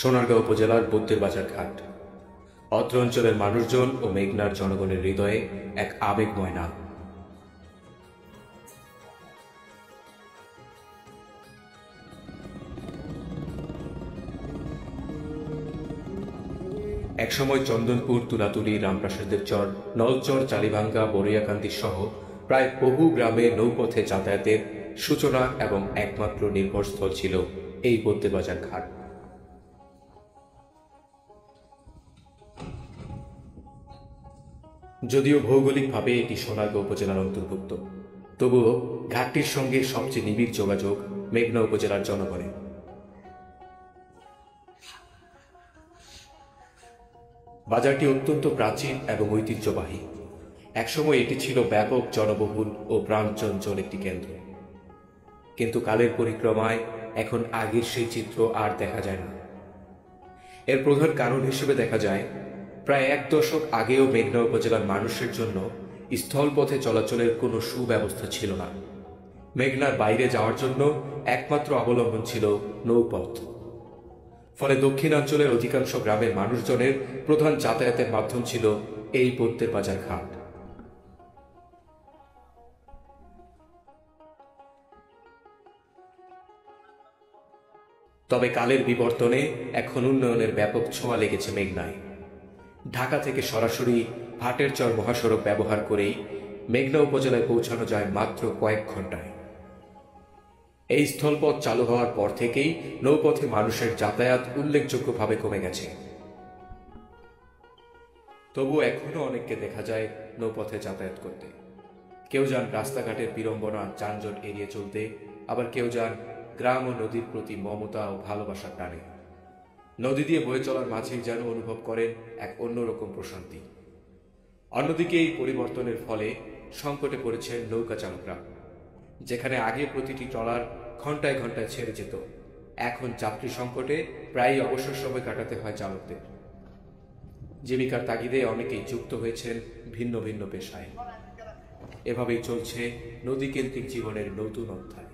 সোনারগাঁও উপজেলার বদ্যের বাজার ঘাট অত্র অঞ্চলের মানুষজন ও মেঘনার জনগণের হৃদয়ে এক আবেগময় নাম। একসময় চন্দনপুর, তুলাতুলি, রামপ্রাসাদের চর, নলচর, চালিভাঙ্গা, বড়িয়াকান্দি সহ প্রায় বহু গ্রামে নৌপথে যাতায়াতের সূচনা এবং একমাত্র নির্ভরস্থল ছিল এই বদ্যের বাজার ঘাট। যদিও ভৌগোলিকভাবে এটি সোনারগাঁও উপজেলার অন্তর্ভুক্ত, তবুও ঘাটটির সঙ্গে সবচেয়ে নিবিড় যোগাযোগ মেঘনা উপজেলার জনগণের। বাজারটি অত্যন্ত প্রাচীন এবং ঐতিহ্যবাহী। একসময় এটি ছিল ব্যাপক জনবহুল ও প্রাণচঞ্চল একটি কেন্দ্র, কিন্তু কালের পরিক্রমায় এখন আগের সেই চিত্র আর দেখা যায় না। এর প্রধান কারণ হিসেবে দেখা যায়, প্রায় এক দশক আগেও মেঘনা উপজেলার মানুষের জন্য স্থলপথে চলাচলের কোনো সুব্যবস্থা ছিল না। মেঘনার বাইরে যাওয়ার জন্য একমাত্র অবলম্বন ছিল নৌপথ। ফলে দক্ষিণাঞ্চলের অধিকাংশ গ্রামের মানুষজনের প্রধান যাতায়াতের মাধ্যম ছিল এই বদ্যের বাজার ঘাট। তবে কালের বিবর্তনে এখন উন্নয়নের ব্যাপক ছোঁয়া লেগেছে মেঘনায়। ঢাকা থেকে সরাসরি ভাটের চর মহাসড়ক ব্যবহার করেই মেঘনা উপজেলায় পৌঁছানো যায় মাত্র কয়েক ঘন্টায়। এই স্থলপথ চালু হওয়ার পর থেকেই নৌপথে মানুষের যাতায়াত উল্লেখযোগ্যভাবে কমে গেছে। তবুও এখনো অনেককে দেখা যায় নৌপথে যাতায়াত করতে। কেউ যান রাস্তাঘাটের বিড়ম্বনা, যানজট এড়িয়ে চলতে, আবার কেউ যান গ্রাম ও নদীর প্রতি মমতা ও ভালোবাসার টানে। নদী দিয়ে বয়ে চলার মাঝেই যেন অনুভব করেন এক অন্যরকম প্রশান্তি। অন্যদিকে এই পরিবর্তনের ফলে সংকটে পড়েছে নৌকা চালকরা। যেখানে আগে প্রতিটি ট্রলার ঘন্টায় ঘন্টায় ছেড়ে যেত, এখন যাত্রী সংকটে প্রায়ই অবসর সময় কাটাতে হয় চালকদের। জীবিকার তাগিদে অনেকেই যুক্ত হয়েছেন ভিন্ন ভিন্ন পেশায়। এভাবেই চলছে নদীকেন্দ্রিক জীবনের নতুন অধ্যায়।